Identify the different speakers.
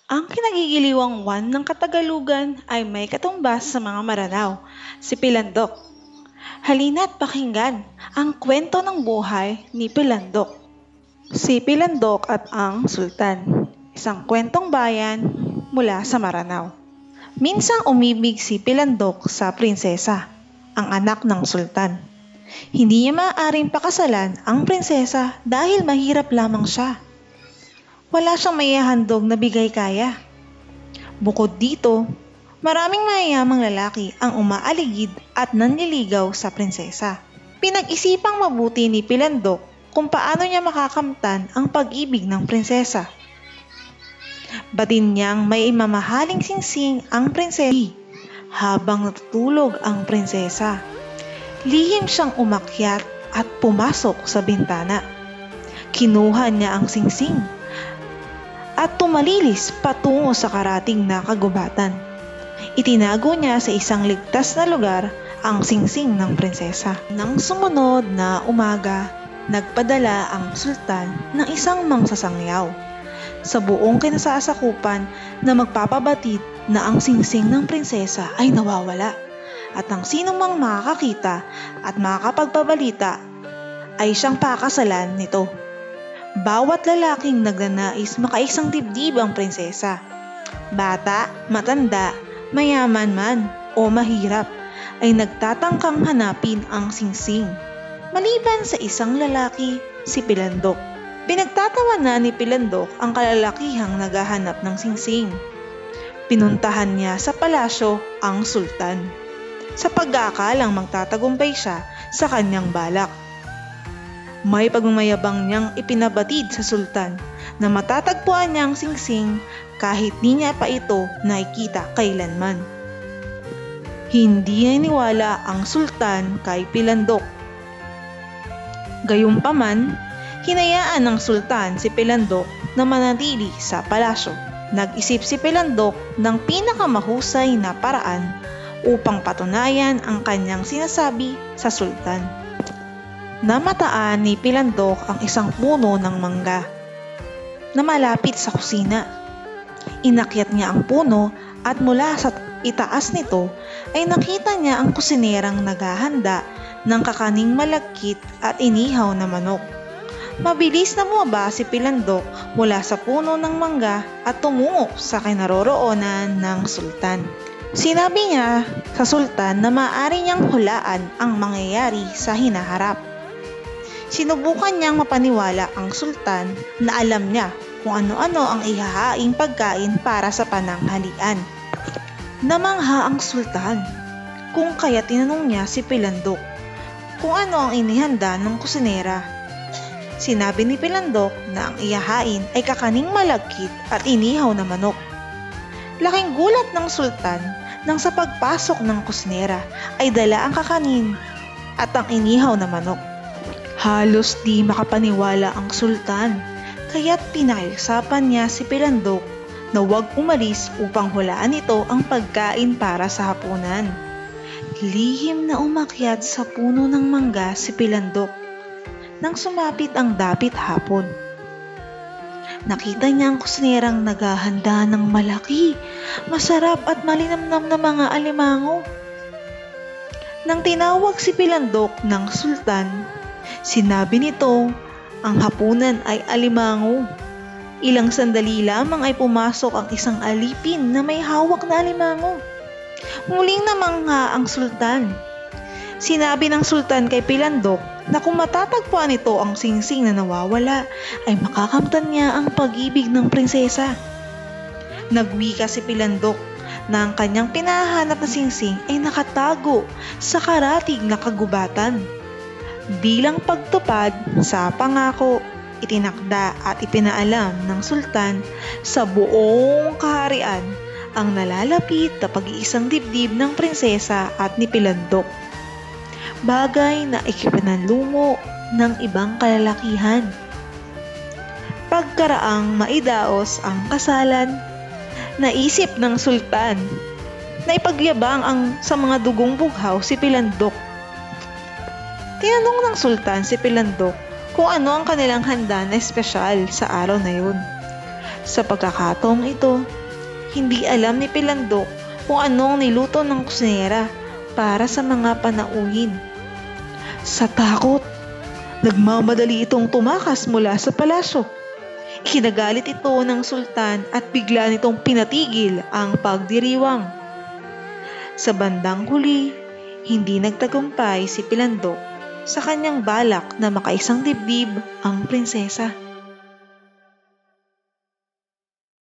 Speaker 1: Ang kinagigiliwang Juan ng Katagalugan ay may katumbas sa mga Maranao, si Pilandok. Halina't pakinggan ang kwento ng buhay ni Pilandok. Si Pilandok at ang Sultan, isang kwentong bayan mula sa Maranao. Minsang umibig si Pilandok sa prinsesa, ang anak ng Sultan. Hindi niya maaaring pakasalan ang prinsesa dahil mahirap lamang siya. Wala siyang maihahandog na bigay kaya. Bukod dito, maraming mayayamang lalaki ang umaaligid at nanliligaw sa prinsesa. Pinag-isipang mabuti ni Pilandok kung paano niya makakamtan ang pag-ibig ng prinsesa. Batin niyang may mamahaling singsing ang prinsesa habang natutulog ang prinsesa. Lihim siyang umakyat at pumasok sa bintana. Kinuha niya ang singsing at tumalilis patungo sa karating na kagubatan. Itinago niya sa isang ligtas na lugar ang singsing ng prinsesa. Nang sumunod na umaga, nagpadala ang sultan ng isang mangsasangyaw sa buong kinasasakupan na magpapabatid na ang singsing ng prinsesa ay nawawala at ang sinumang makakakita at makakapagpabalita ay siyang pakasalan nito. Bawat lalaking nagnanais makaisang dibdib ang prinsesa. Bata, matanda, mayaman man o mahirap ay nagtatangkang hanapin ang singsing. Maliban sa isang lalaki, si Pilandok. Pinagtatawanan ni Pilandok ang kalalakihang naghahanap ng singsing. Pinuntahan niya sa palasyo ang sultan sa pag-aakalang magtatagumpay siya sa kanyang balak. May pagmamayabang niyang ipinabatid sa sultan na matatagpuan niya ang singsing kahit di niya pa ito nakikita kailanman. Hindi naniwala ang sultan kay Pilandok. Gayunpaman, hinayaan ng sultan si Pilandok na manatili sa palasyo. Nag-isip si Pilandok ng pinakamahusay na paraan upang patunayan ang kanyang sinasabi sa sultan. Namataan ni Pilandok ang isang puno ng mangga na malapit sa kusina. Inakyat niya ang puno at mula sa itaas nito ay nakita niya ang kusinerang naghahanda ng kakaning malagkit at inihaw na manok. Mabilis na bumaba si Pilandok mula sa puno ng mangga at tumungo sa kinaroroonan ng sultan. Sinabi niya sa sultan na maaari niyang hulaan ang mangyayari sa hinaharap. Sinubukan niyang mapaniwala ang sultan na alam niya kung ano-ano ang ihahaing pagkain para sa pananghalian. Namangha ang sultan kung kaya tinanong niya si Pilandok kung ano ang inihanda ng kusinera. Sinabi ni Pilandok na ang ihahain ay kakaning malagkit at inihaw na manok. Laking gulat ng sultan nang sa pagpasok ng kusinera ay dala ang kakanin at ang inihaw na manok. Halos di makapaniwala ang sultan, kaya't pinakiusapan niya si Pilandok na huwag umalis upang hulaan ito ang pagkain para sa hapunan. Lihim na umakyat sa puno ng mangga si Pilandok nang sumapit ang dapit hapon. Nakita niya ang kusinerang naghahanda ng malaki, masarap at malinamnam na mga alimango. Nang tinawag si Pilandok ng sultan, sinabi nito ang hapunan ay alimango. Ilang sandali lamang ay pumasok ang isang alipin na may hawak na alimango. Muling namangha ang sultan. Sinabi ng sultan kay Pilandok na kung matatagpuan nito ang singsing na nawawala ay makakamtan niya ang pag-ibig ng prinsesa. Nagwika si Pilandok na ang kanyang pinahanap na singsing ay nakatago sa karatig na kagubatan. Bilang pagtupad sa pangako, itinakda at ipinaalam ng sultan sa buong kaharian ang nalalapit na pag-iisang dibdib ng prinsesa at ni Pilandok. Bagay na ikipinanlumo ng ibang kalalakihan. Pagkaraang maidaos ang kasalan, naisip ng sultan na ipagyabang sa mga dugong bughaw si Pilandok. Tinanong ng sultan si Pilandok kung ano ang kanilang handa na espesyal sa araw na yun. Sa pagkakataong ito, hindi alam ni Pilandok kung anong niluto ng kusinera para sa mga panauhin. Sa takot, nagmamadali itong tumakas mula sa palasyo. Ikinagalit ito ng sultan at bigla nitong pinatigil ang pagdiriwang. Sa bandang huli, hindi nagtagumpay si Pilandok sa kanyang balak na makaisang dibdib ang prinsesa.